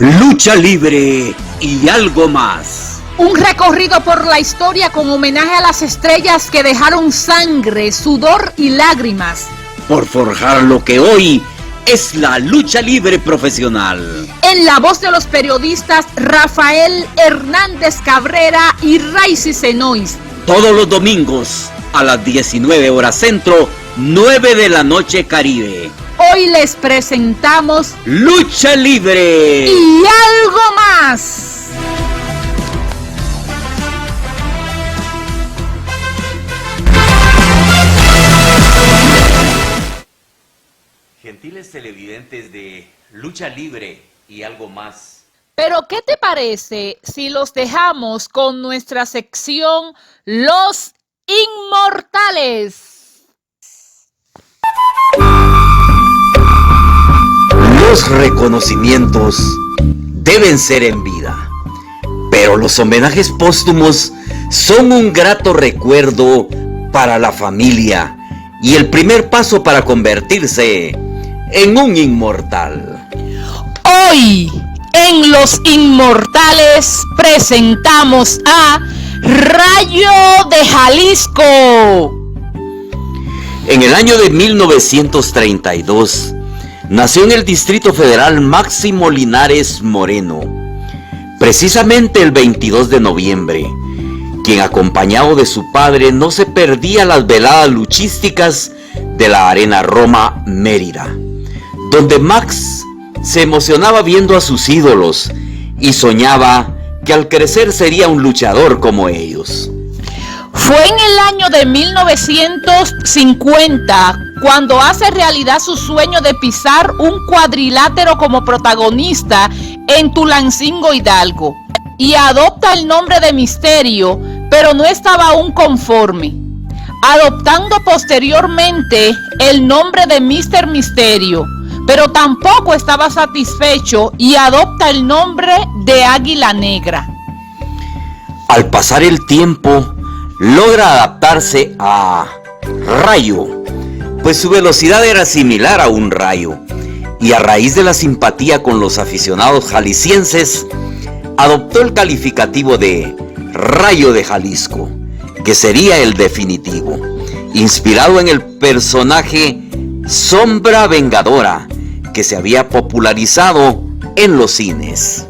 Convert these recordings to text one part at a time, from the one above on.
Lucha libre y algo más. Un recorrido por la historia con homenaje a las estrellas que dejaron sangre, sudor y lágrimas. Por forjar lo que hoy es la lucha libre profesional. En la voz de los periodistas Rafael Hernández Cabrera y Raicy Senois. Todos los domingos a las 19 horas centro, 9 de la noche Caribe. Hoy les presentamos Lucha Libre y algo más. Gentiles televidentes de Lucha Libre y algo más. Pero ¿qué te parece si los dejamos con nuestra sección Los Inmortales? Los reconocimientos deben ser en vida, pero los homenajes póstumos son un grato recuerdo para la familia y el primer paso para convertirse en un inmortal. Hoy en Los Inmortales presentamos a Rayo de Jalisco. En el año de 1932 nació en el Distrito Federal Máximo Linares Moreno, precisamente el 22 de noviembre, quien acompañado de su padre no se perdía las veladas luchísticas de la Arena Roma Mérida, donde Max se emocionaba viendo a sus ídolos y soñaba que al crecer sería un luchador como ellos. Fue en el año de 1950 cuando hace realidad su sueño de pisar un cuadrilátero como protagonista en Tulancingo Hidalgo y adopta el nombre de Misterio, pero no estaba aún conforme, adoptando posteriormente el nombre de Mr. Misterio, pero tampoco estaba satisfecho y adopta el nombre de Águila Negra. Al pasar el tiempo, logra adaptarse a Rayo, pues su velocidad era similar a un rayo, y a raíz de la simpatía con los aficionados jaliscienses, adoptó el calificativo de Rayo de Jalisco, que sería el definitivo, inspirado en el personaje Sombra Vengadora, que se había popularizado en los cines.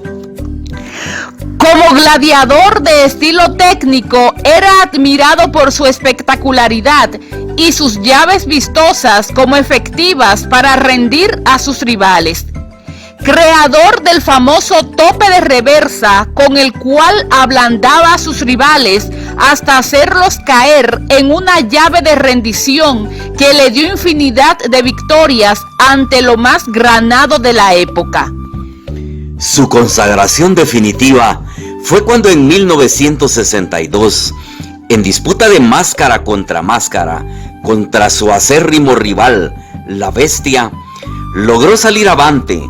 Como gladiador de estilo técnico, era admirado por su espectacularidad y sus llaves vistosas como efectivas para rendir a sus rivales. Creador del famoso tope de reversa, con el cual ablandaba a sus rivales hasta hacerlos caer en una llave de rendición que le dio infinidad de victorias ante lo más granado de la época. Su consagración definitiva fue cuando en 1962, en disputa de máscara contra su acérrimo rival, La Bestia, logró salir avante,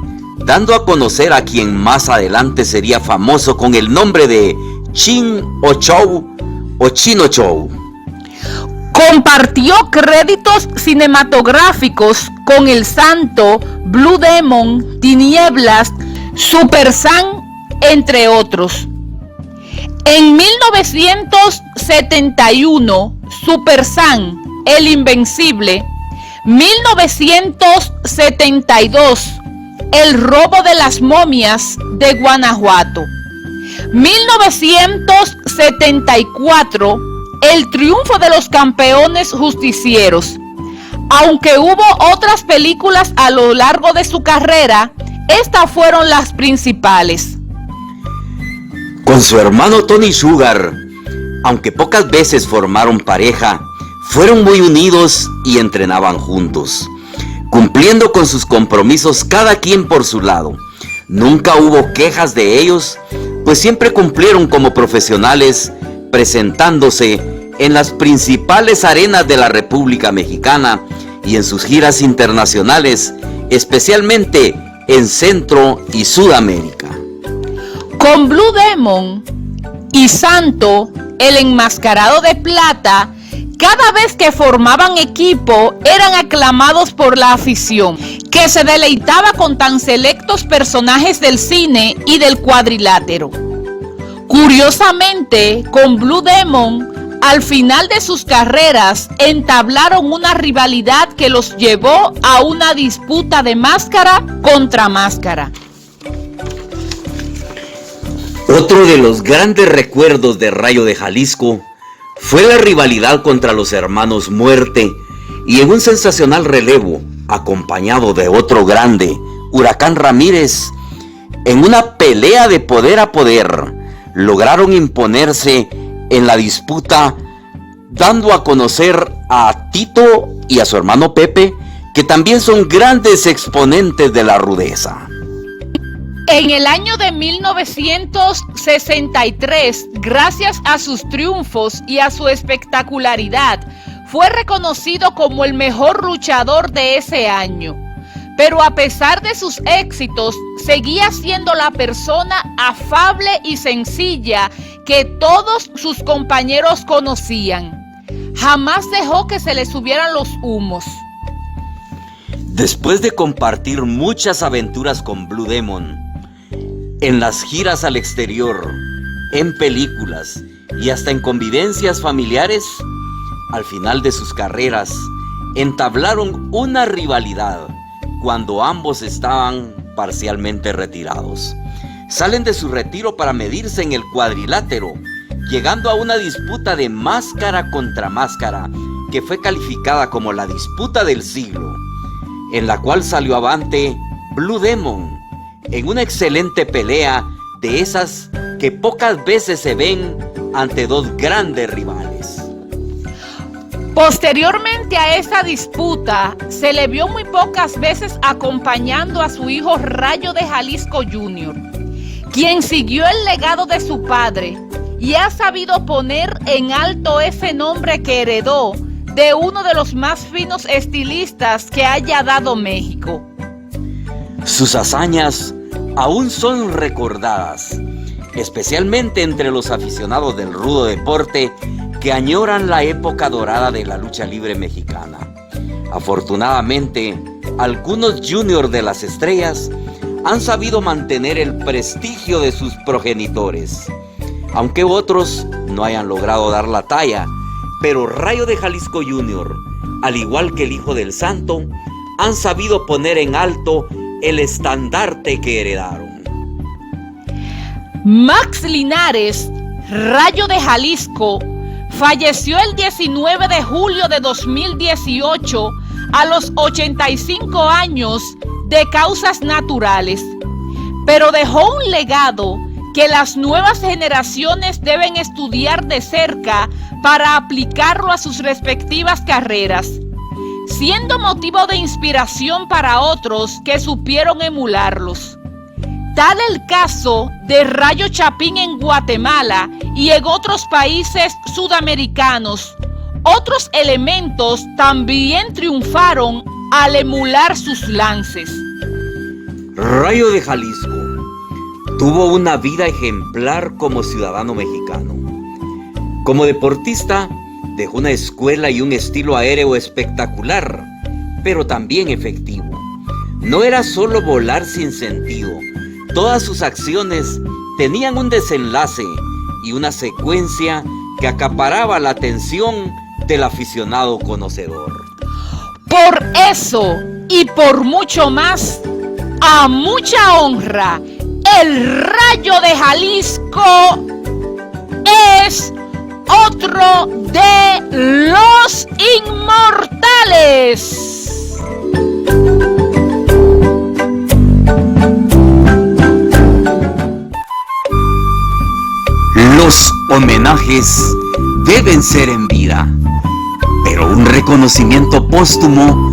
dando a conocer a quien más adelante sería famoso con el nombre de Chin Ochou o Chino Chou. Compartió créditos cinematográficos con El Santo, Blue Demon, Tinieblas, Super San, entre otros. En 1971, Super San, El Invencible. 1972, El Robo de las Momias de Guanajuato. 1974, El Triunfo de los Campeones Justicieros. Aunque hubo otras películas a lo largo de su carrera, estas fueron las principales. Con su hermano Tony Sugar, aunque pocas veces formaron pareja, fueron muy unidos y entrenaban juntos, cumpliendo con sus compromisos cada quien por su lado. Nunca hubo quejas de ellos, pues siempre cumplieron como profesionales, presentándose en las principales arenas de la República Mexicana y en sus giras internacionales, especialmente en Centro y Sudamérica. Con Blue Demon y Santo, el enmascarado de plata, cada vez que formaban equipo eran aclamados por la afición, que se deleitaba con tan selectos personajes del cine y del cuadrilátero. Curiosamente, con Blue Demon, al final de sus carreras, entablaron una rivalidad que los llevó a una disputa de máscara contra máscara. Otro de los grandes recuerdos de Rayo de Jalisco fue la rivalidad contra los hermanos Muerte, y en un sensacional relevo, acompañado de otro grande, Huracán Ramírez, en una pelea de poder a poder, lograron imponerse en la disputa, dando a conocer a Tito y a su hermano Pepe, que también son grandes exponentes de la rudeza. En el año de 1963, gracias a sus triunfos y a su espectacularidad, fue reconocido como el mejor luchador de ese año. Pero a pesar de sus éxitos, seguía siendo la persona afable y sencilla que todos sus compañeros conocían. Jamás dejó que se le subieran los humos. Después de compartir muchas aventuras con Blue Demon, en las giras al exterior, en películas y hasta en convivencias familiares, al final de sus carreras, entablaron una rivalidad cuando ambos estaban parcialmente retirados. Salen de su retiro para medirse en el cuadrilátero, llegando a una disputa de máscara contra máscara, que fue calificada como la disputa del siglo, en la cual salió avante Blue Demon, en una excelente pelea de esas que pocas veces se ven ante dos grandes rivales. Posteriormente a esa disputa, se le vio muy pocas veces acompañando a su hijo Rayo de Jalisco Jr., quien siguió el legado de su padre y ha sabido poner en alto ese nombre que heredó de uno de los más finos estilistas que haya dado México. Sus hazañas aún son recordadas, especialmente entre los aficionados del rudo deporte que añoran la época dorada de la lucha libre mexicana. Afortunadamente, algunos juniors de las estrellas han sabido mantener el prestigio de sus progenitores, aunque otros no hayan logrado dar la talla, pero Rayo de Jalisco Jr., al igual que el Hijo del Santo, han sabido poner en alto el estandarte que heredaron. Max Linares, Rayo de Jalisco, falleció el 19 de julio de 2018 a los 85 años de causas naturales, pero dejó un legado que las nuevas generaciones deben estudiar de cerca para aplicarlo a sus respectivas carreras, siendo motivo de inspiración para otros que supieron emularlos. Tal el caso de Rayo Chapín en Guatemala y en otros países sudamericanos. Otros elementos también triunfaron al emular sus lances. Rayo de Jalisco tuvo una vida ejemplar como ciudadano mexicano. Como deportista, dejó una escuela y un estilo aéreo espectacular, pero también efectivo. No era solo volar sin sentido. Todas sus acciones tenían un desenlace y una secuencia que acaparaba la atención del aficionado conocedor. Por eso y por mucho más, a mucha honra, el Rayo de Jalisco es otro de los inmortales. Los homenajes deben ser en vida, pero un reconocimiento póstumo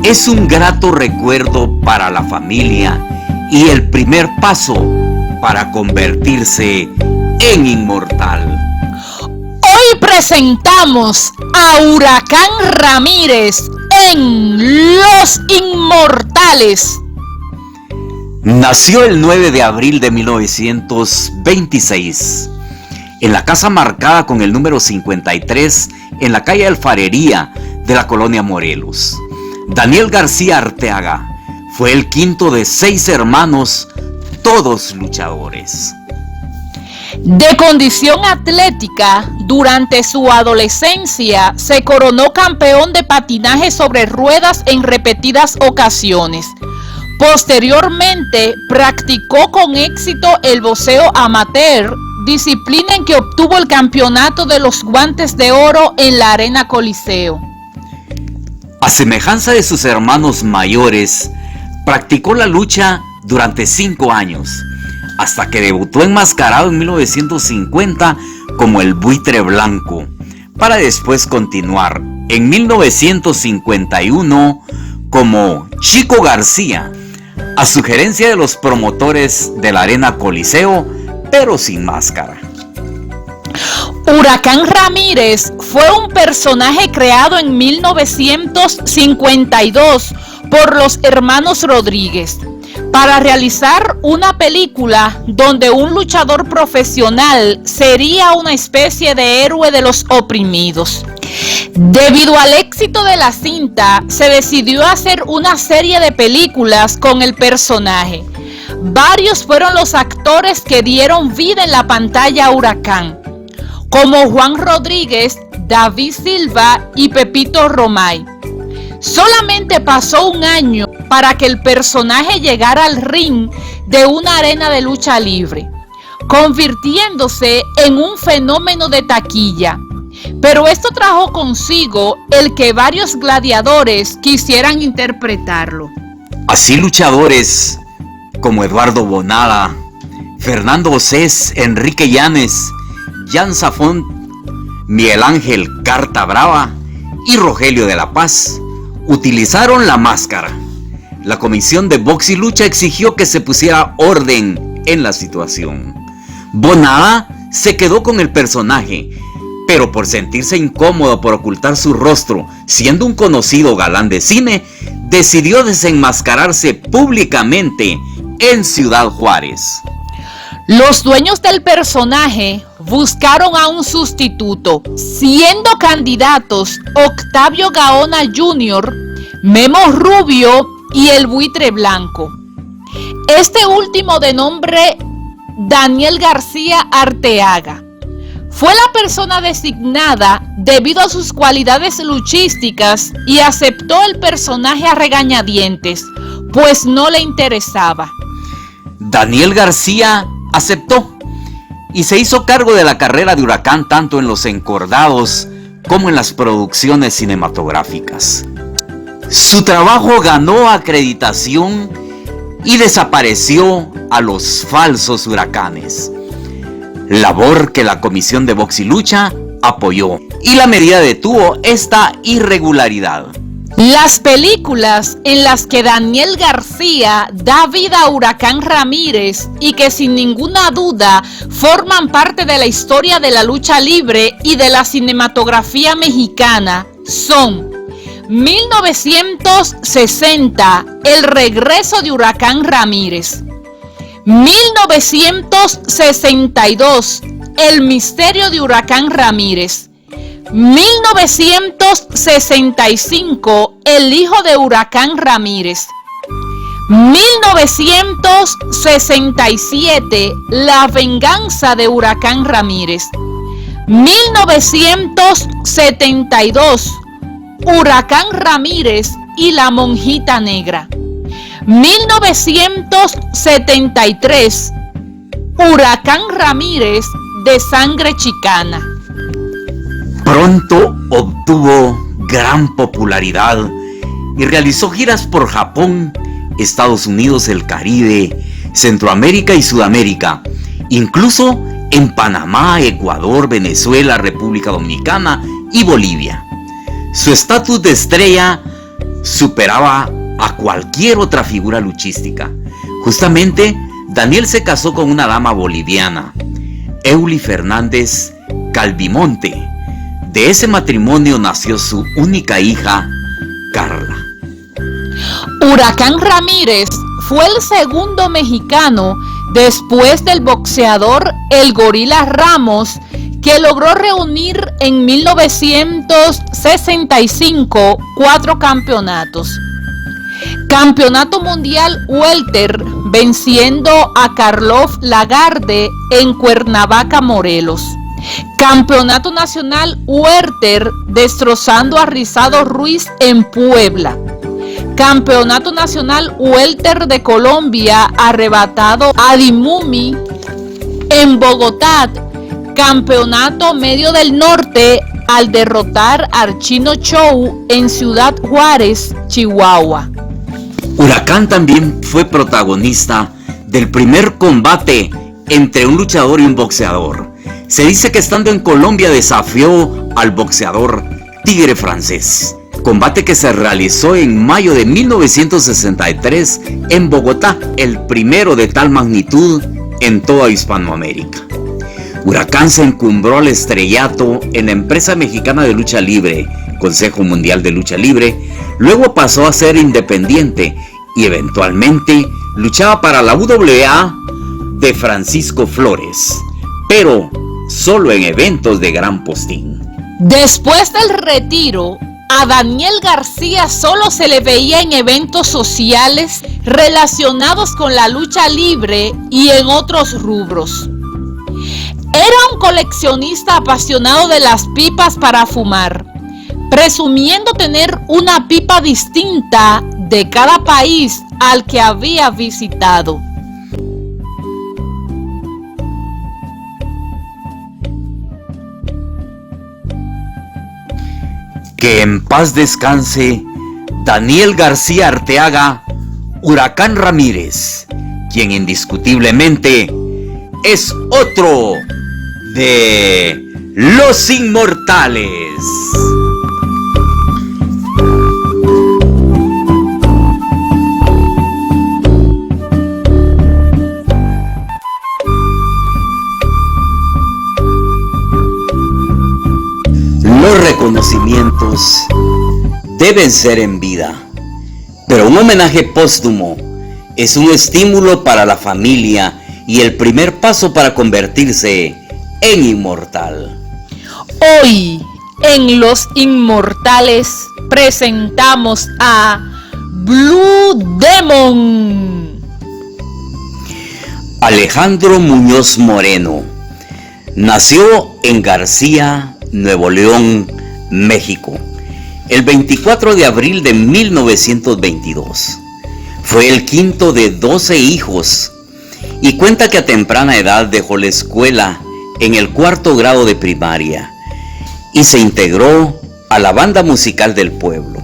es un grato recuerdo para la familia y el primer paso para convertirse en inmortal. Hoy presentamos a Huracán Ramírez en Los Inmortales. Nació el 9 de abril de 1926 en la casa marcada con el número 53 en la calle Alfarería de la colonia Morelos. Daniel García Arteaga fue el quinto de 6 hermanos, todos luchadores. De condición atlética, durante su adolescencia se coronó campeón de patinaje sobre ruedas en repetidas ocasiones. Posteriormente, practicó con éxito el boxeo amateur, disciplina en que obtuvo el campeonato de los guantes de oro en la Arena Coliseo. A semejanza de sus hermanos mayores, practicó la lucha durante 5 años, hasta que debutó enmascarado en 1950 como el Buitre Blanco, para después continuar en 1951 como Chico García, a sugerencia de los promotores de la Arena Coliseo, pero sin máscara. Huracán Ramírez fue un personaje creado en 1952 por los hermanos Rodríguez para realizar una película donde un luchador profesional sería una especie de héroe de los oprimidos. Debido al éxito de la cinta, se decidió hacer una serie de películas con el personaje. Varios fueron los actores que dieron vida en la pantalla a Huracán, como Juan Rodríguez, David Silva y Pepito Romay. Solamente pasó un año para que el personaje llegara al ring de una arena de lucha libre, convirtiéndose en un fenómeno de taquilla. Pero esto trajo consigo el que varios gladiadores quisieran interpretarlo. Así luchadores como Eduardo Bonada, Fernando Osés, Enrique Llanes, Jan Zafón, Miguel Ángel Carta Brava y Rogelio de la Paz utilizaron la máscara. La Comisión de Box y Lucha exigió que se pusiera orden en la situación. Bonada se quedó con el personaje, pero por sentirse incómodo por ocultar su rostro, siendo un conocido galán de cine, decidió desenmascararse públicamente en Ciudad Juárez. Los dueños del personaje buscaron a un sustituto, siendo candidatos Octavio Gaona Jr., Memo Rubio y el Buitre Blanco. Este último, de nombre Daniel García Arteaga, fue la persona designada debido a sus cualidades luchísticas y aceptó el personaje a regañadientes, pues no le interesaba. Daniel García aceptó y se hizo cargo de la carrera de Huracán tanto en los encordados como en las producciones cinematográficas. Su trabajo ganó acreditación y desapareció a los falsos huracanes, labor que la Comisión de Box y Lucha apoyó, y la medida detuvo esta irregularidad. Las películas en las que Daniel García da vida a Huracán Ramírez y que sin ninguna duda forman parte de la historia de la lucha libre y de la cinematografía mexicana son 1960, El regreso de Huracán Ramírez; 1962, El misterio de Huracán Ramírez; 1965, El hijo de Huracán Ramírez; 1967, La venganza de Huracán Ramírez; 1972, Huracán Ramírez y la monjita negra; 1973, Huracán Ramírez de sangre chicana. Pronto obtuvo gran popularidad y realizó giras por Japón, Estados Unidos, el Caribe, Centroamérica y Sudamérica, incluso en Panamá, Ecuador, Venezuela, República Dominicana y Bolivia. Su estatus de estrella superaba a cualquier otra figura luchística. Justamente, Daniel se casó con una dama boliviana, Euli Fernández Calvimonte. De ese matrimonio nació su única hija, Carla. Huracán Ramírez fue el segundo mexicano, después del boxeador El Gorila Ramos, que logró reunir en 1965 4 campeonatos. Campeonato Mundial Welter, venciendo a Karloff Lagarde en Cuernavaca, Morelos. Campeonato Nacional Welter, destrozando a Rizado Ruiz en Puebla. Campeonato Nacional Welter de Colombia, arrebatado a Dimumi en Bogotá. Campeonato Medio del Norte, al derrotar a Chino Show en Ciudad Juárez, Chihuahua. Huracán también fue protagonista del primer combate entre un luchador y un boxeador. Se dice que estando en Colombia desafió al boxeador Tigre Francés. Combate que se realizó en mayo de 1963 en Bogotá, el primero de tal magnitud en toda Hispanoamérica. Huracán se encumbró al estrellato en la empresa mexicana de lucha libre, Consejo Mundial de Lucha Libre. Luego pasó a ser independiente y eventualmente luchaba para la UWA de Francisco Flores, pero solo en eventos de gran postín. Después del retiro, a Daniel García solo se le veía en eventos sociales relacionados con la lucha libre y en otros rubros. Era un coleccionista apasionado de las pipas para fumar, presumiendo tener una pipa distinta de cada país al que había visitado. Que en paz descanse Daniel García Arteaga, Huracán Ramírez, quien indiscutiblemente es otro de los inmortales. Los reconocimientos deben ser en vida, pero un homenaje póstumo es un estímulo para la familia y el primer paso para convertirse en inmortal. Hoy, en Los Inmortales, presentamos a Blue Demon. Alejandro Muñoz Moreno nació en García, Nuevo León, México, el 24 de abril de 1922. Fue el quinto de 12 hijos y cuenta que a temprana edad dejó la escuela en el 4º grado de primaria y se integró a la banda musical del pueblo.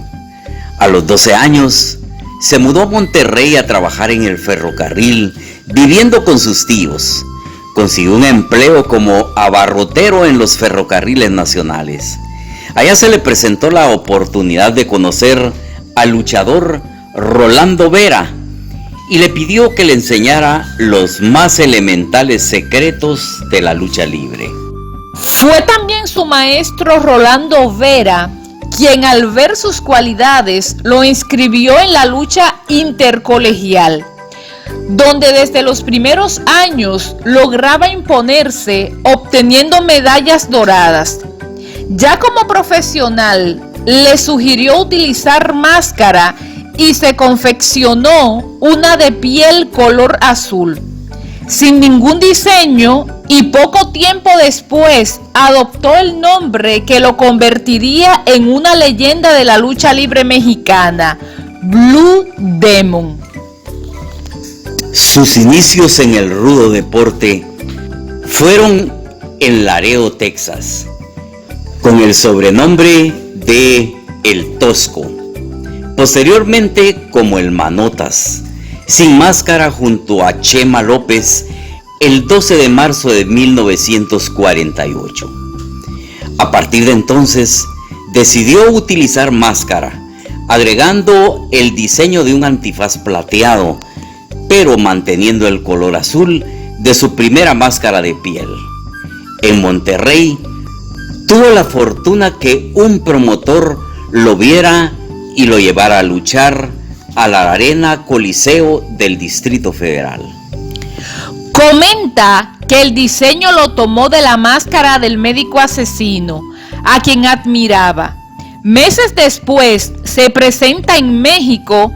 A los 12 años se mudó a Monterrey a trabajar en el ferrocarril, viviendo con sus tíos. Consiguió un empleo como abarrotero en los ferrocarriles nacionales. Allá se le presentó la oportunidad de conocer al luchador Rolando Vera y le pidió que le enseñara los más elementales secretos de la lucha libre. Fue también su maestro Rolando Vera quien, al ver sus cualidades, lo inscribió en la lucha intercolegial, donde desde los primeros años lograba imponerse obteniendo medallas doradas. Ya como profesional, le sugirió utilizar máscara y se confeccionó una de piel color azul, sin ningún diseño, y poco tiempo después adoptó el nombre que lo convertiría en una leyenda de la lucha libre mexicana, Blue Demon. Sus inicios en el rudo deporte fueron en Laredo, Texas, con el sobrenombre de El Tosco, posteriormente como El Manotas, sin máscara junto a Chema López el 12 de marzo de 1948. A partir de entonces decidió utilizar máscara, agregando el diseño de un antifaz plateado, pero manteniendo el color azul de su primera máscara de piel. En Monterrey tuvo la fortuna que un promotor lo viera y lo llevara a luchar a la Arena Coliseo del Distrito Federal. Comenta que el diseño lo tomó de la máscara del médico asesino, a quien admiraba. Meses después se presenta en México.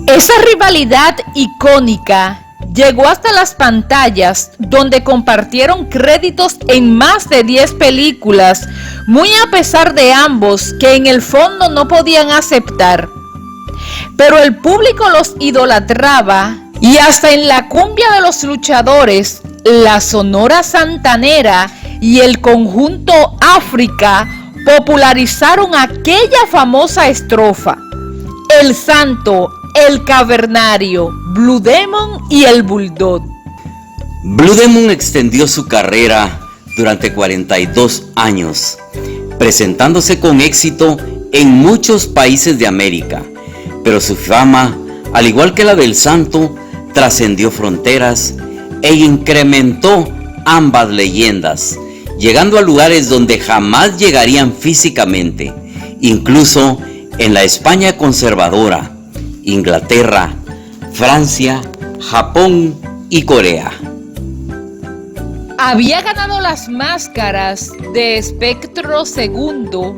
Esa rivalidad icónica llegó hasta las pantallas, donde compartieron créditos en más de 10 películas, muy a pesar de ambos que en el fondo no podían aceptar. Pero el público los idolatraba y hasta en la cumbia de los luchadores, la Sonora Santanera y el conjunto África popularizaron aquella famosa estrofa: El Santo, el Cavernario, Blue Demon y el Bulldog. Blue Demon extendió su carrera durante 42 años, presentándose con éxito en muchos países de América, pero su fama, al igual que la del Santo, trascendió fronteras e incrementó ambas leyendas, llegando a lugares donde jamás llegarían físicamente, incluso en la España conservadora, Inglaterra, Francia, Japón y Corea. Había ganado las máscaras de Espectro II,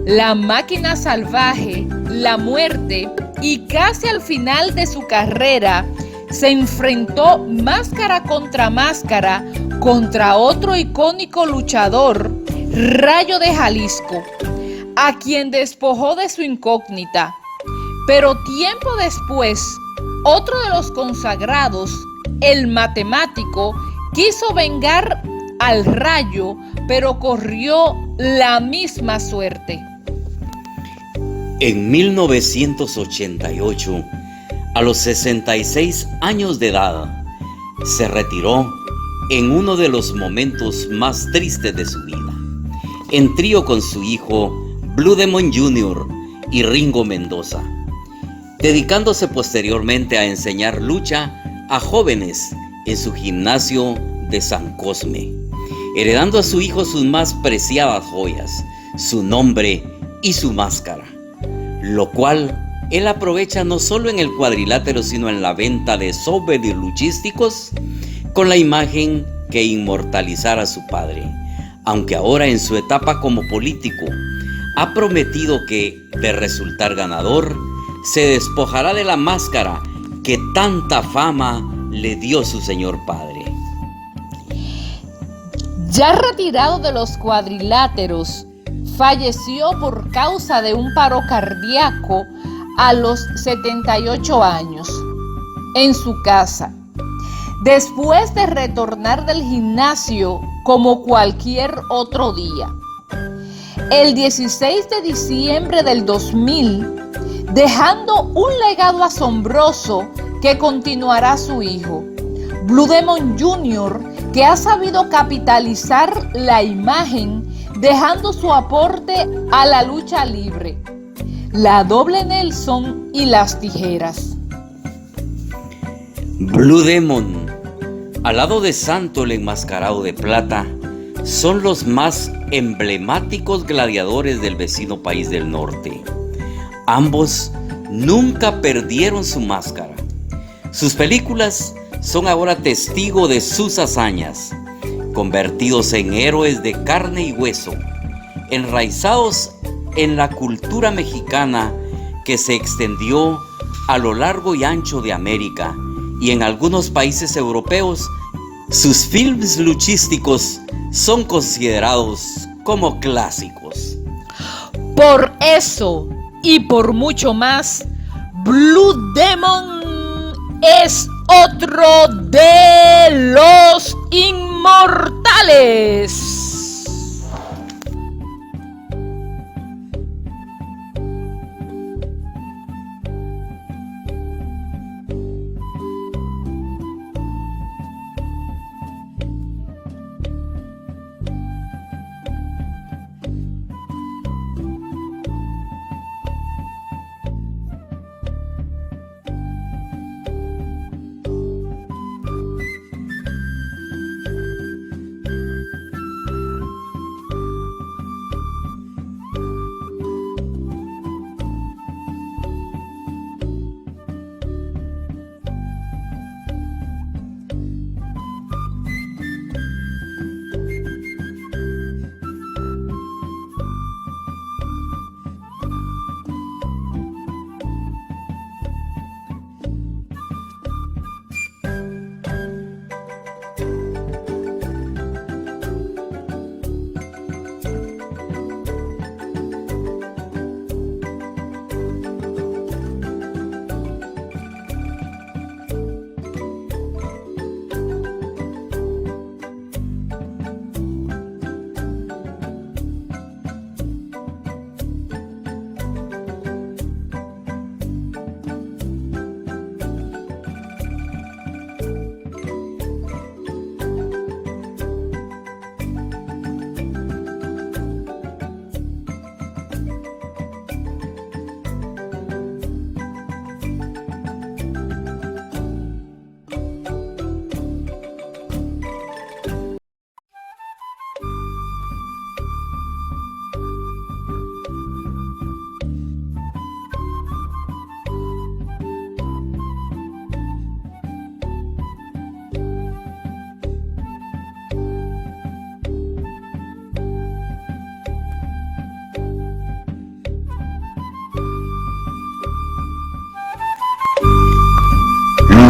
La Máquina Salvaje, La Muerte, y casi al final de su carrera se enfrentó máscara contra otro icónico luchador, Rayo de Jalisco, a quien despojó de su incógnita. Pero tiempo después, otro de los consagrados, el Matemático, quiso vengar al Rayo, pero corrió la misma suerte. En 1988, a los 66 años de edad, se retiró en uno de los momentos más tristes de su vida, en trío con su hijo Blue Demon Jr. y Ringo Mendoza, dedicándose posteriormente a enseñar lucha a jóvenes en su gimnasio de San Cosme, heredando a su hijo sus más preciadas joyas, su nombre y su máscara, lo cual él aprovecha no solo en el cuadrilátero, sino en la venta de souvenirs luchísticos con la imagen que inmortalizara a su padre, aunque ahora en su etapa como político ha prometido que, de resultar ganador, se despojará de la máscara que tanta fama le dio su señor padre. Ya retirado de los cuadriláteros, falleció por causa de un paro cardíaco a los 78 años, en su casa, después de retornar del gimnasio como cualquier otro día. El 16 de diciembre del 2000, dejando un legado asombroso que continuará su hijo, Blue Demon Jr., que ha sabido capitalizar la imagen, dejando su aporte a la lucha libre, la doble Nelson y las tijeras. Blue Demon, al lado de Santo el enmascarado de plata, son los más emblemáticos gladiadores del vecino país del norte. Ambos nunca perdieron su máscara. Sus películas son ahora testigo de sus hazañas, convertidos en héroes de carne y hueso, enraizados en la cultura mexicana que se extendió a lo largo y ancho de América y en algunos países europeos. Sus films luchísticos son considerados como clásicos. Por eso y por mucho más, Blue Demon es otro de los inmortales.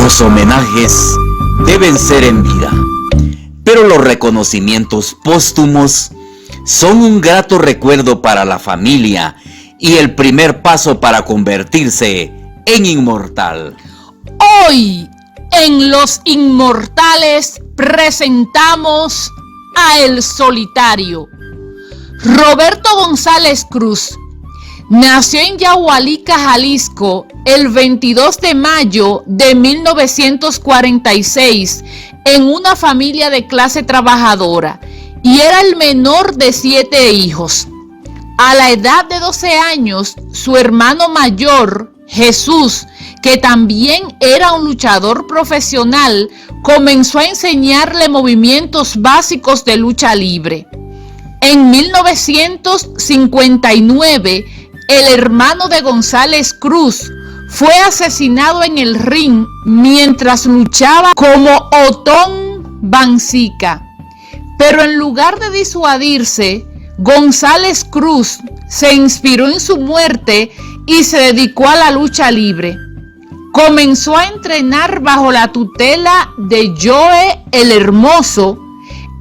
Los homenajes deben ser en vida, pero los reconocimientos póstumos son un grato recuerdo para la familia y el primer paso para convertirse en inmortal. Hoy, en Los Inmortales, presentamos a El Solitario. Roberto González Cruz nació en Yahualica, Jalisco, el 22 de mayo de 1946 en una familia de clase trabajadora y era el menor de 7 hijos. A la edad de 12 años, su hermano mayor, Jesús, que también era un luchador profesional, comenzó a enseñarle movimientos básicos de lucha libre. En 1959, el hermano de González Cruz fue asesinado en el ring mientras luchaba como Otón Banzica. Pero en lugar de disuadirse, González Cruz se inspiró en su muerte y se dedicó a la lucha libre. Comenzó a entrenar bajo la tutela de Joe el Hermoso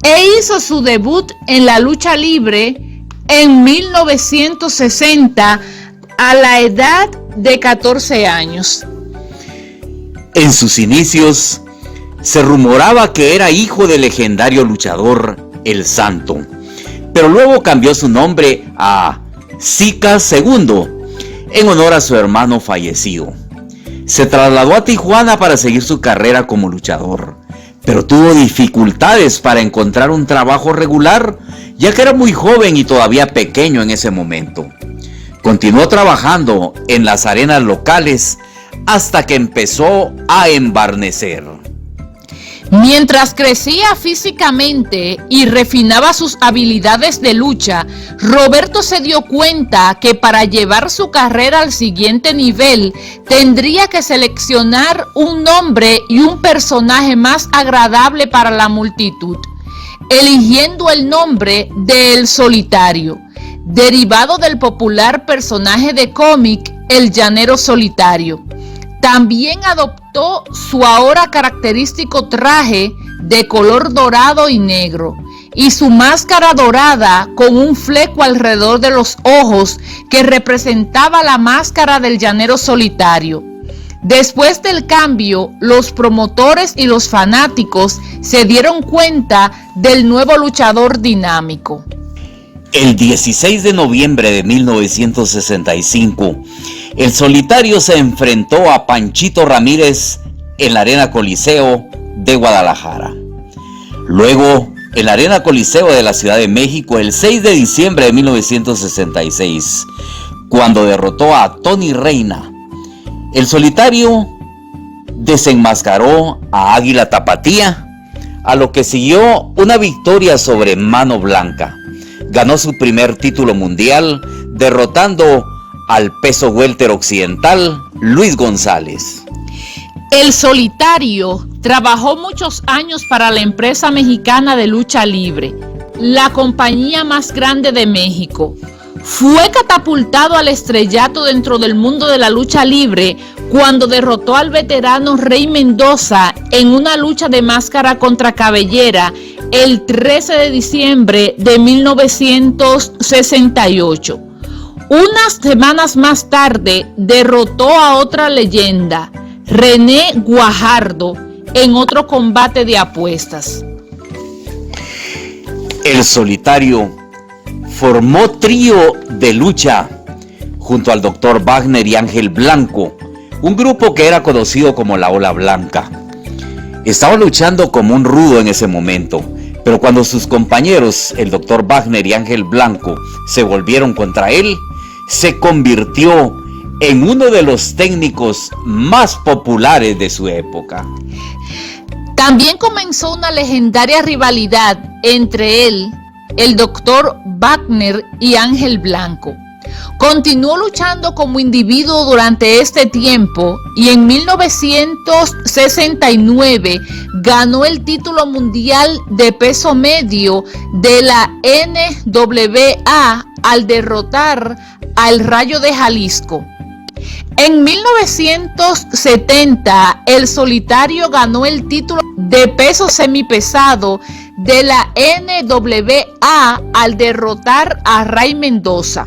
e hizo su debut en la lucha libre en 1960 a la edad de 14 años. En sus inicios, se rumoraba que era hijo del legendario luchador El Santo, pero luego cambió su nombre a Zika II en honor a su hermano fallecido. Se trasladó a Tijuana para seguir su carrera como luchador, pero tuvo dificultades para encontrar un trabajo regular, ya que era muy joven y todavía pequeño en ese momento. Continuó trabajando en las arenas locales hasta que empezó a embarnecer. Mientras crecía físicamente y refinaba sus habilidades de lucha, Roberto se dio cuenta que para llevar su carrera al siguiente nivel tendría que seleccionar un nombre y un personaje más agradable para la multitud, eligiendo el nombre de El Solitario, derivado del popular personaje de cómic El Llanero Solitario. También adoptó su ahora característico traje de color dorado y negro y su máscara dorada con un fleco alrededor de los ojos que representaba la máscara del Llanero Solitario. Después del cambio, los promotores y los fanáticos se dieron cuenta del nuevo luchador dinámico. El 16 de noviembre de 1965, El Solitario se enfrentó a Panchito Ramírez en la Arena Coliseo de Guadalajara. Luego, en la Arena Coliseo de la Ciudad de México, el 6 de diciembre de 1966, cuando derrotó a Tony Reina. El Solitario desenmascaró a Águila Tapatía, a lo que siguió una victoria sobre Mano Blanca. Ganó su primer título mundial, derrotando al peso welter occidental Luis González. El Solitario trabajó muchos años para la empresa mexicana de lucha libre, la compañía más grande de México. Fue catapultado al estrellato dentro del mundo de la lucha libre cuando derrotó al veterano Rey Mendoza en una lucha de máscara contra cabellera el 13 de diciembre de 1968. Unas semanas más tarde derrotó a otra leyenda, René Guajardo, en otro combate de apuestas. El Solitario formó trío de lucha junto al Dr. Wagner y Ángel Blanco, un grupo que era conocido como la Ola Blanca. Estaba luchando como un rudo en ese momento, pero cuando sus compañeros, el Dr. Wagner y Ángel Blanco, se volvieron contra él, se convirtió en uno de los técnicos más populares de su época. También comenzó una legendaria rivalidad entre él, el Dr. Wagner y Ángel Blanco. Continuó luchando como individuo durante este tiempo y en 1969 ganó el título mundial de peso medio de la NWA al derrotar al Rayo de Jalisco. En 1970, el Solitario ganó el título de peso semipesado de la NWA al derrotar a Ray Mendoza.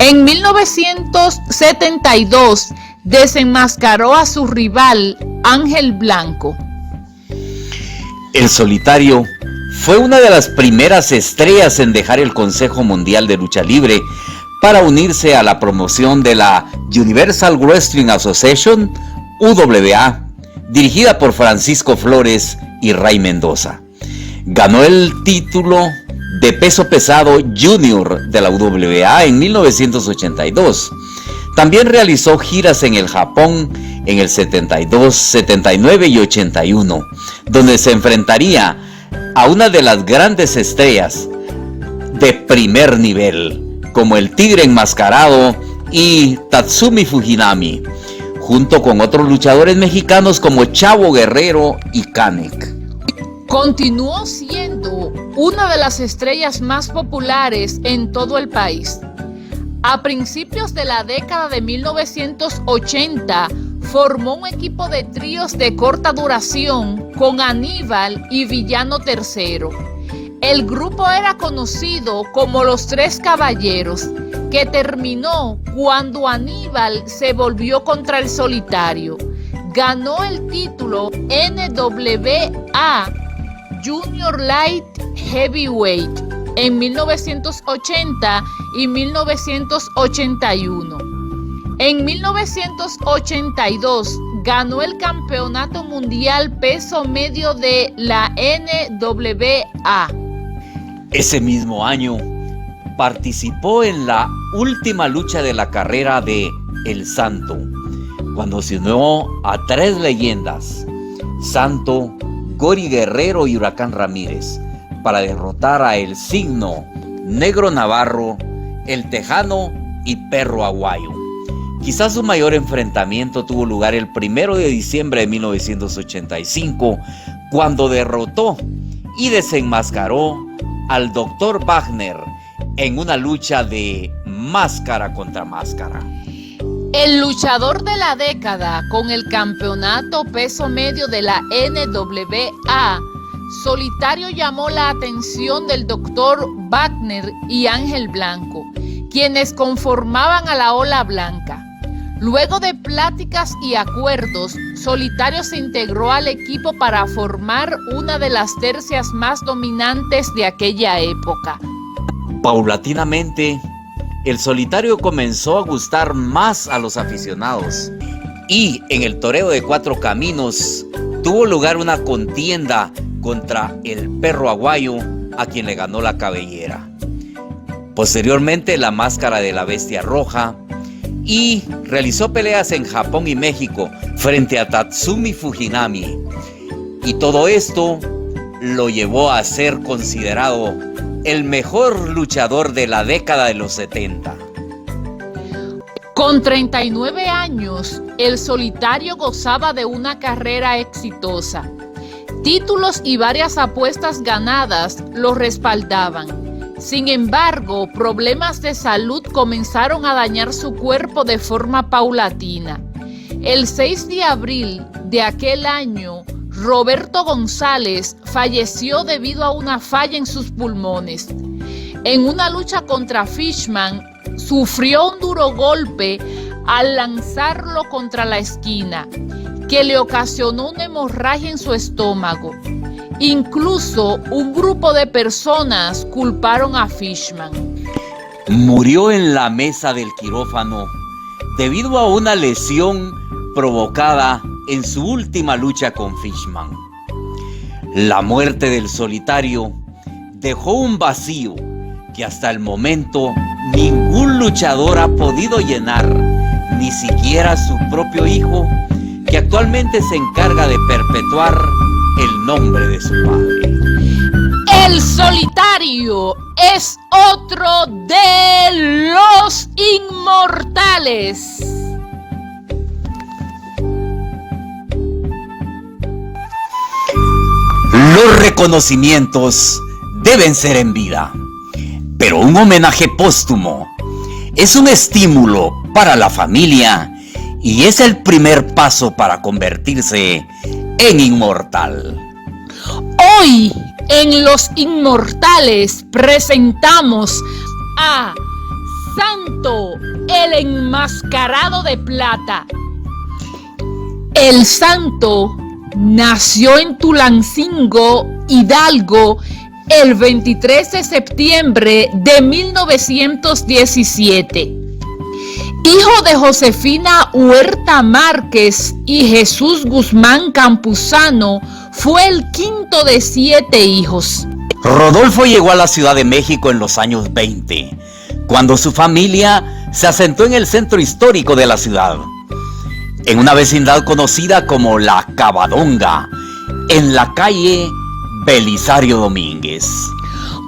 En 1972, desenmascaró a su rival Ángel Blanco. El Solitario fue una de las primeras estrellas en dejar el Consejo Mundial de Lucha Libre para unirse a la promoción de la Universal Wrestling Association, UWA, dirigida por Francisco Flores y Ray Mendoza. Ganó el título de peso pesado junior de la UWA en 1982. También realizó giras en el Japón en el 72, 79 y 81, donde se enfrentaría a una de las grandes estrellas de primer nivel, como el Tigre Enmascarado y Tatsumi Fujinami, junto con otros luchadores mexicanos como Chavo Guerrero y Kanek. Continuó siendo una de las estrellas más populares en todo el país. A principios de la década de 1980, formó un equipo de tríos de corta duración con Aníbal y Villano III. El grupo era conocido como Los Tres Caballeros, que terminó cuando Aníbal se volvió contra el Solitario. Ganó el título NWA Junior Light Heavyweight en 1980 y 1981. En 1982 ganó el Campeonato Mundial Peso Medio de la NWA. Ese mismo año participó en la última lucha de la carrera de El Santo, cuando se unió a tres leyendas, Santo, Gori Guerrero y Huracán Ramírez, para derrotar a El Signo, Negro Navarro, El Tejano y Perro Aguayo. Quizás su mayor enfrentamiento tuvo lugar el 1 de diciembre de 1985, cuando derrotó y desenmascaró al Dr. Wagner en una lucha de máscara contra máscara. El luchador de la década con el campeonato peso medio de la NWA, Solitario llamó la atención del Dr. Wagner y Ángel Blanco, quienes conformaban a la Ola Blanca. Luego de pláticas y acuerdos, Solitario se integró al equipo para formar una de las tercias más dominantes de aquella época. Paulatinamente, el Solitario comenzó a gustar más a los aficionados y en el Toreo de Cuatro Caminos tuvo lugar una contienda contra el Perro Aguayo, a quien le ganó la cabellera. Posteriormente, la Máscara de la Bestia Roja, y realizó peleas en Japón y México frente a Tatsumi Fujinami. Y todo esto lo llevó a ser considerado el mejor luchador de la década de los 70. Con 39 años, el Solitario gozaba de una carrera exitosa. Títulos y varias apuestas ganadas lo respaldaban. Sin embargo, problemas de salud comenzaron a dañar su cuerpo de forma paulatina. El 6 de abril de aquel año, Roberto González falleció debido a una falla en sus pulmones. En una lucha contra Fishman, sufrió un duro golpe al lanzarlo contra la esquina, que le ocasionó una hemorragia en su estómago. Incluso un grupo de personas culparon a Fishman. Murió en la mesa del quirófano debido a una lesión provocada en su última lucha con Fishman. La muerte del Solitario dejó un vacío que hasta el momento ningún luchador ha podido llenar, ni siquiera su propio hijo, que actualmente se encarga de perpetuar el nombre de su padre. El Solitario es otro de los inmortales. Los reconocimientos deben ser en vida, pero un homenaje póstumo es un estímulo para la familia y es el primer paso para convertirse en inmortal. Hoy en Los Inmortales presentamos a Santo, el enmascarado de plata. El Santo nació en Tulancingo, Hidalgo, el 23 de septiembre de 1917. Hijo de Josefina Huerta Márquez y Jesús Guzmán Campuzano, fue el quinto de 7 hijos. Rodolfo llegó a la Ciudad de México en los años 20, cuando su familia se asentó en el centro histórico de la ciudad, en una vecindad conocida como La Cavadonga, en la calle Belisario Domínguez.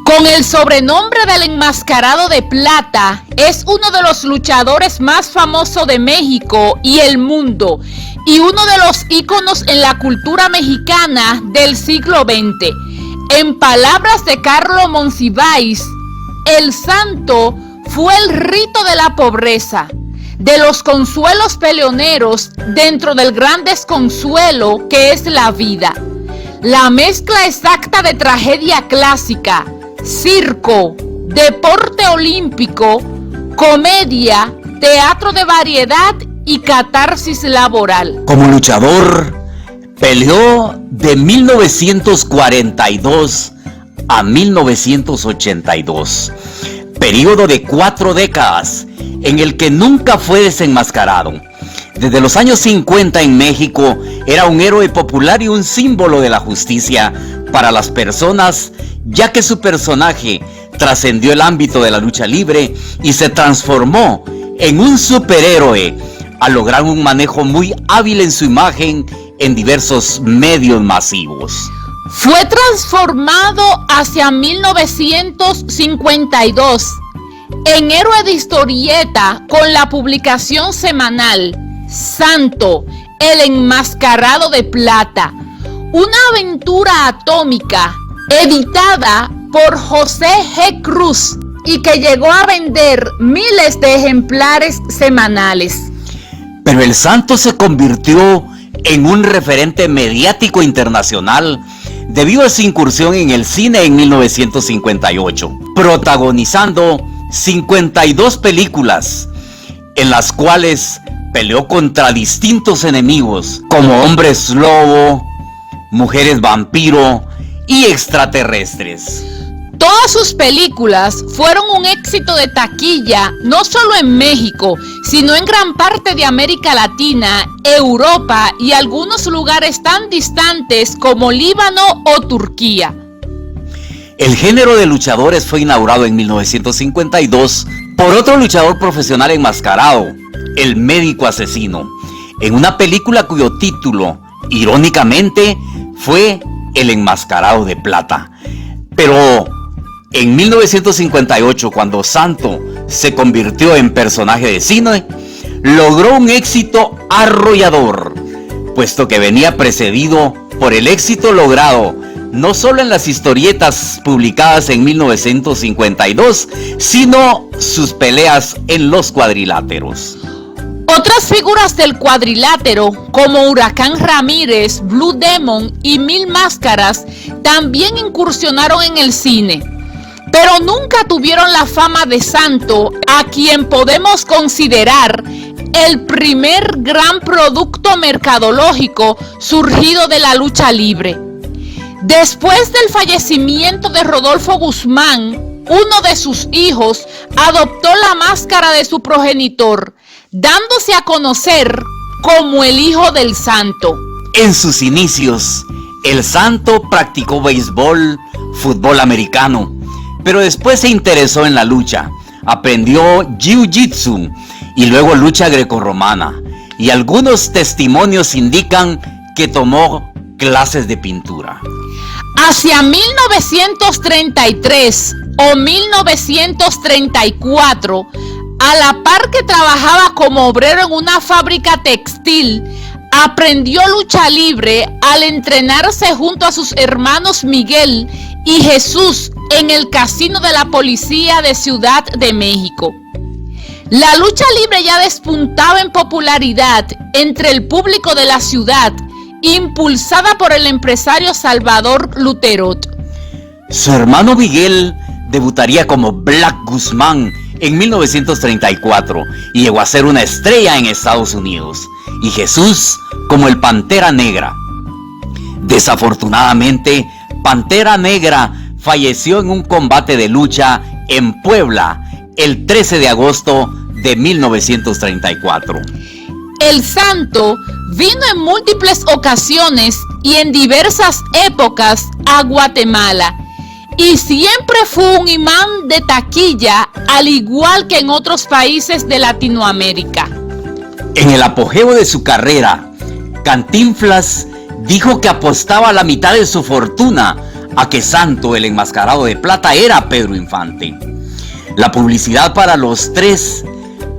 Con el sobrenombre del enmascarado de plata, es uno de los luchadores más famosos de México y el mundo, y uno de los íconos en la cultura mexicana del siglo XX. En palabras de Carlo Monsiváis, el Santo fue el rito de la pobreza, de los consuelos peleoneros dentro del gran desconsuelo que es la vida. La mezcla exacta de tragedia clásica, circo, deporte olímpico, comedia, teatro de variedad y catarsis laboral. Como luchador, peleó de 1942 a 1982, período de 4 décadas en el que nunca fue desenmascarado. Desde los años 50 en México era un héroe popular y un símbolo de la justicia para las personas, ya que su personaje trascendió el ámbito de la lucha libre y se transformó en un superhéroe al lograr un manejo muy hábil en su imagen en diversos medios masivos. Fue transformado hacia 1952 en héroe de historieta con la publicación semanal Santo, el enmascarado de plata, una aventura atómica editada por José G. Cruz y que llegó a vender miles de ejemplares semanales. Pero el Santo se convirtió en un referente mediático internacional debido a su incursión en el cine en 1958, protagonizando 52 películas, en las cuales peleó contra distintos enemigos como hombres lobo, mujeres vampiro y extraterrestres. Todas sus películas fueron un éxito de taquilla, no solo en México, sino en gran parte de América Latina, Europa y algunos lugares tan distantes como Líbano o Turquía. El género de luchadores fue inaugurado en 1952 por otro luchador profesional enmascarado, el médico asesino, en una película cuyo título, irónicamente, fue El enmascarado de plata. Pero en 1958, cuando Santo se convirtió en personaje de cine, logró un éxito arrollador, puesto que venía precedido por el éxito logrado no solo en las historietas publicadas en 1952, sino sus peleas en los cuadriláteros. Otras figuras del cuadrilátero, como Huracán Ramírez, Blue Demon y Mil Máscaras, también incursionaron en el cine, pero nunca tuvieron la fama de Santo, a quien podemos considerar el primer gran producto mercadológico surgido de la lucha libre. Después del fallecimiento de Rodolfo Guzmán, uno de sus hijos adoptó la máscara de su progenitor, dándose a conocer como el Hijo del Santo. En sus inicios, el Santo practicó béisbol, fútbol americano, pero después se interesó en la lucha. Aprendió jiu-jitsu y luego lucha grecorromana, y algunos testimonios indican que tomó clases de pintura. Hacia 1933 o 1934, a la par que trabajaba como obrero en una fábrica textil, aprendió lucha libre al entrenarse junto a sus hermanos Miguel y Jesús en el casino de la policía de Ciudad de México. La lucha libre ya despuntaba en popularidad entre el público de la ciudad, impulsada por el empresario Salvador Luterot. Su hermano Miguel debutaría como Black Guzmán en 1934 y llegó a ser una estrella en Estados Unidos, y Jesús como el Pantera Negra. Desafortunadamente, Pantera Negra falleció en un combate de lucha en Puebla el 13 de agosto de 1934. El santo vino en múltiples ocasiones y en diversas épocas a Guatemala, y siempre fue un imán de taquilla, al igual que en otros países de Latinoamérica. En el apogeo de su carrera, Cantinflas dijo que apostaba la mitad de su fortuna a que Santo, el enmascarado de plata, era Pedro Infante. La publicidad para los tres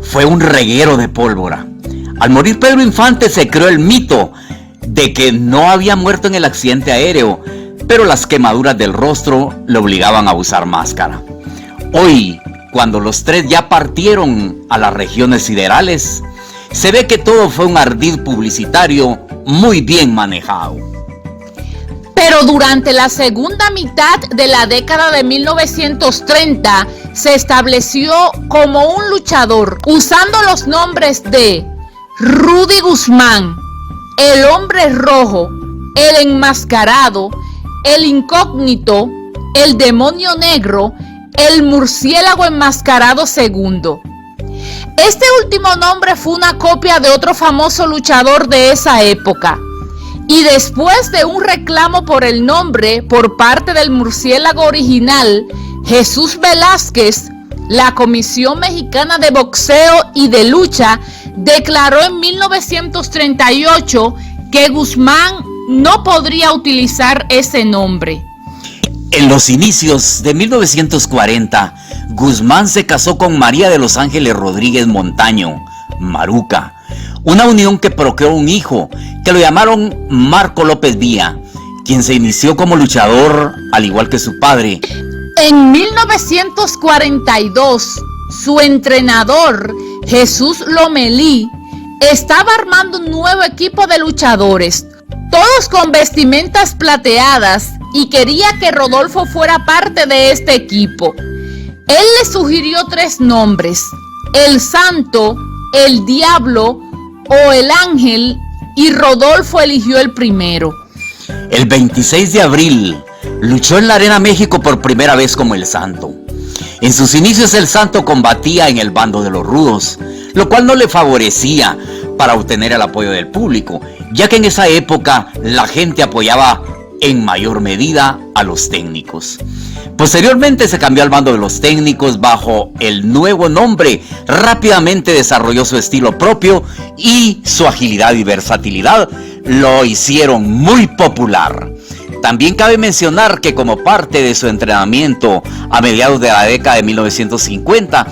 fue un reguero de pólvora. Al morir Pedro Infante se creó el mito de que no había muerto en el accidente aéreo, pero las quemaduras del rostro le obligaban a usar máscara. Hoy, cuando los tres ya partieron a las regiones siderales, se ve que todo fue un ardid publicitario muy bien manejado. Pero durante la segunda mitad de la década de 1930 se estableció como un luchador usando los nombres de Rudy Guzmán, el Hombre Rojo, el Enmascarado, el Incógnito, el Demonio Negro, el Murciélago Enmascarado II. Este último nombre fue una copia de otro famoso luchador de esa época. Y después de un reclamo por el nombre por parte del murciélago original, Jesús Velázquez, la Comisión Mexicana de Boxeo y de Lucha declaró en 1938 que Guzmán no podría utilizar ese nombre. En los inicios de 1940, Guzmán se casó con María de los Ángeles Rodríguez Montaño, Maruca, una unión que procreó un hijo que lo llamaron Marco López Villa, quien se inició como luchador al igual que su padre. En 1942, su entrenador, Jesús Lomelí, estaba armando un nuevo equipo de luchadores, todos con vestimentas plateadas, y quería que Rodolfo fuera parte de este equipo. Él le sugirió 3 nombres: el Santo, el Diablo o el Ángel, y Rodolfo eligió el primero. El 26 de abril luchó en la Arena México por primera vez como el Santo. En sus inicios el Santo combatía en el bando de los rudos, lo cual no le favorecía para obtener el apoyo del público, ya que en esa época la gente apoyaba en mayor medida a los técnicos. Posteriormente se cambió al bando de los técnicos bajo el nuevo nombre. Rápidamente desarrolló su estilo propio y su agilidad y versatilidad lo hicieron muy popular. También cabe mencionar que como parte de su entrenamiento a mediados de la década de 1950,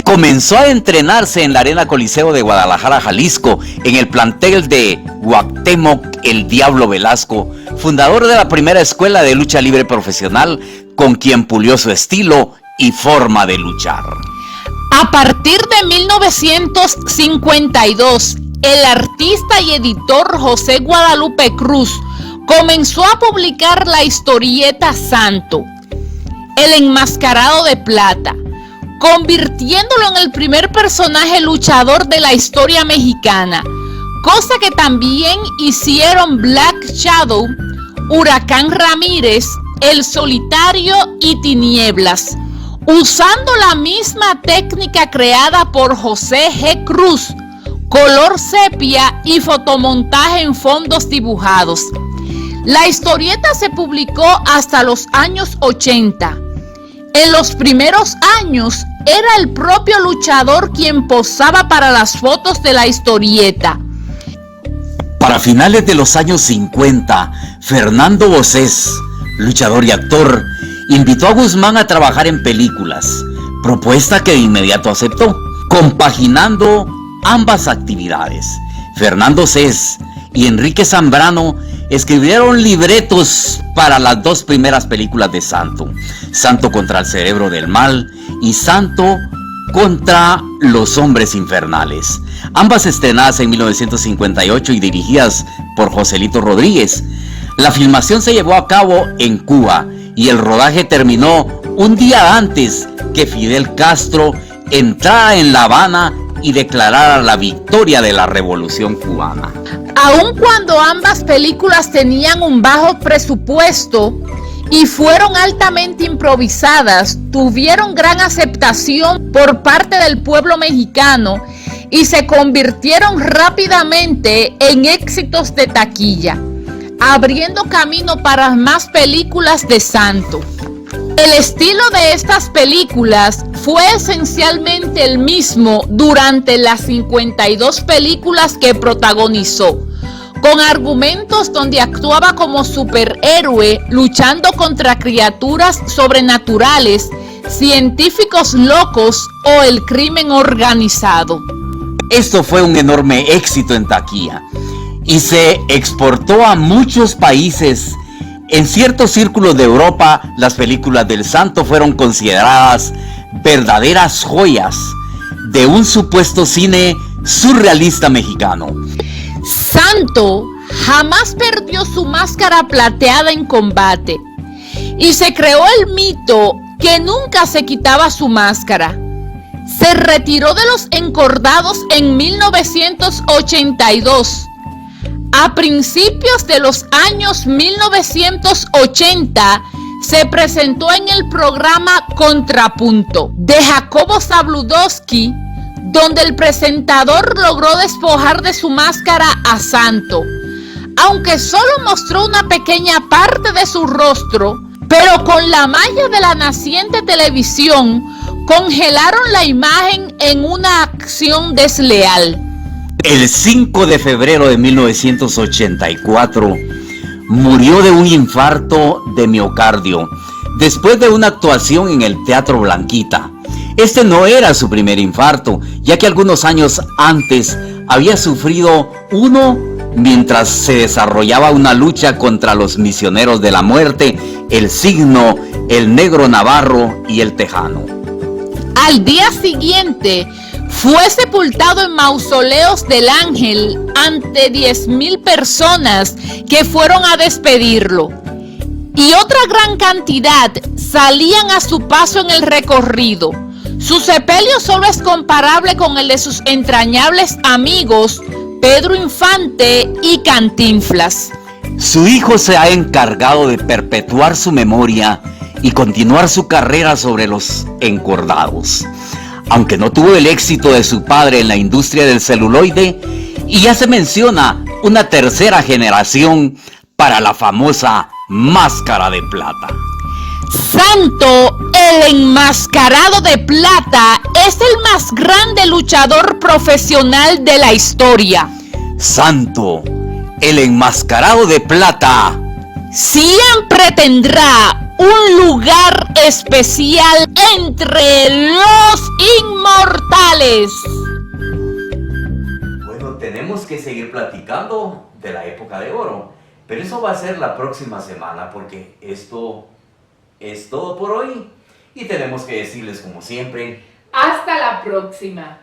comenzó a entrenarse en la Arena Coliseo de Guadalajara, Jalisco, en el plantel de Cuauhtémoc el Diablo Velasco, fundador de la primera escuela de lucha libre profesional, con quien pulió su estilo y forma de luchar. A partir de 1952, el artista y editor José Guadalupe Cruz comenzó a publicar la historieta Santo, el Enmascarado de Plata, convirtiéndolo en el primer personaje luchador de la historia mexicana, cosa que también hicieron Black Shadow, Huracán Ramírez, El Solitario y Tinieblas, usando la misma técnica creada por José G. Cruz, color sepia y fotomontaje en fondos dibujados. La historieta se publicó hasta los años 80. En los primeros años era el propio luchador quien posaba para las fotos de la historieta. Para finales de los años 50, Fernando Bocés, luchador y actor, invitó a Guzmán a trabajar en películas, propuesta que de inmediato aceptó, compaginando ambas actividades. Fernando Cés y Enrique Zambrano escribieron libretos para las 2 primeras películas de Santo: Santo contra el Cerebro del Mal y Santo contra Los Hombres Infernales, ambas estrenadas en 1958 y dirigidas por Joselito Rodríguez. La filmación se llevó a cabo en Cuba y el rodaje terminó un día antes que Fidel Castro entrara en La Habana y declarara la victoria de la Revolución Cubana. Aun cuando ambas películas tenían un bajo presupuesto y fueron altamente improvisadas, tuvieron gran aceptación por parte del pueblo mexicano y se convirtieron rápidamente en éxitos de taquilla, abriendo camino para más películas de Santo. El estilo de estas películas fue esencialmente el mismo durante las 52 películas que protagonizó, con argumentos donde actuaba como superhéroe luchando contra criaturas sobrenaturales, científicos locos o el crimen organizado. Esto fue un enorme éxito en taquilla y se exportó a muchos países. En ciertos círculos de Europa, las películas del Santo fueron consideradas verdaderas joyas de un supuesto cine surrealista mexicano. Santo jamás perdió su máscara plateada en combate y se creó el mito que nunca se quitaba su máscara. Se retiró de los encordados en 1982. A principios de los años 1980 se presentó en el programa Contrapunto de Jacobo Zabludovsky, donde el presentador logró despojar de su máscara a Santo, aunque solo mostró una pequeña parte de su rostro, pero con la magia de la naciente televisión congelaron la imagen en una acción desleal. El 5 de febrero de 1984 murió de un infarto de miocardio después de una actuación en el Teatro Blanquita. Este no era su primer infarto, ya que algunos años antes había sufrido uno mientras se desarrollaba una lucha contra los misioneros de la muerte, el Signo, el Negro Navarro y el Tejano. Al día siguiente, fue sepultado en Mausoleos del Ángel ante 10,000 personas que fueron a despedirlo. Y otra gran cantidad salían a su paso en el recorrido. Su sepelio solo es comparable con el de sus entrañables amigos Pedro Infante y Cantinflas. Su hijo se ha encargado de perpetuar su memoria y continuar su carrera sobre los encordados. Aunque no tuvo el éxito de su padre en la industria del celuloide, y ya se menciona una tercera generación para la famosa Máscara de Plata. Santo, el enmascarado de plata, es el más grande luchador profesional de la historia. Santo, el enmascarado de plata, siempre tendrá un lugar especial entre los inmortales. Bueno, tenemos que seguir platicando de la época de oro, pero eso va a ser la próxima semana, porque esto es todo por hoy y tenemos que decirles, como siempre, hasta la próxima.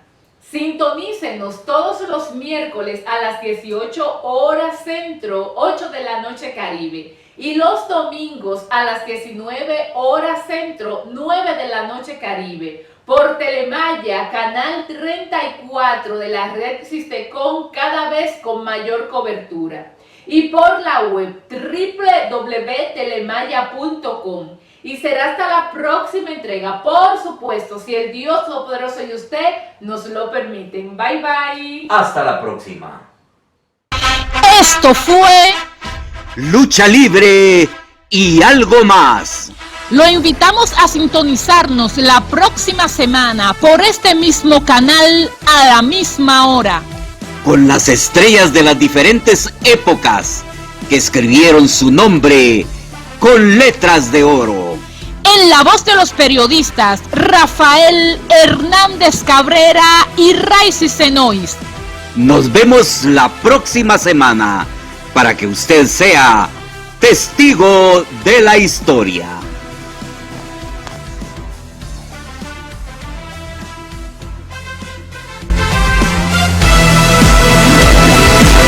Sintonícenos todos los miércoles a las 18 horas centro, 8 de la noche Caribe, y los domingos a las 19 horas centro, 9 de la noche Caribe, por Telemaya, canal 34 de la red Sistecom, cada vez con mayor cobertura, y por la web www.telemaya.com. Y será hasta la próxima entrega, por supuesto, si el Dios Todopoderoso y usted nos lo permiten. Bye bye. Hasta la próxima. Esto fue Lucha Libre y algo más. Lo invitamos a sintonizarnos la próxima semana por este mismo canal a la misma hora, con las estrellas de las diferentes épocas que escribieron su nombre con letras de oro. En la voz de los periodistas Rafael Hernández Cabrera y Raicy Senois. Nos vemos la próxima semana para que usted sea testigo de la historia.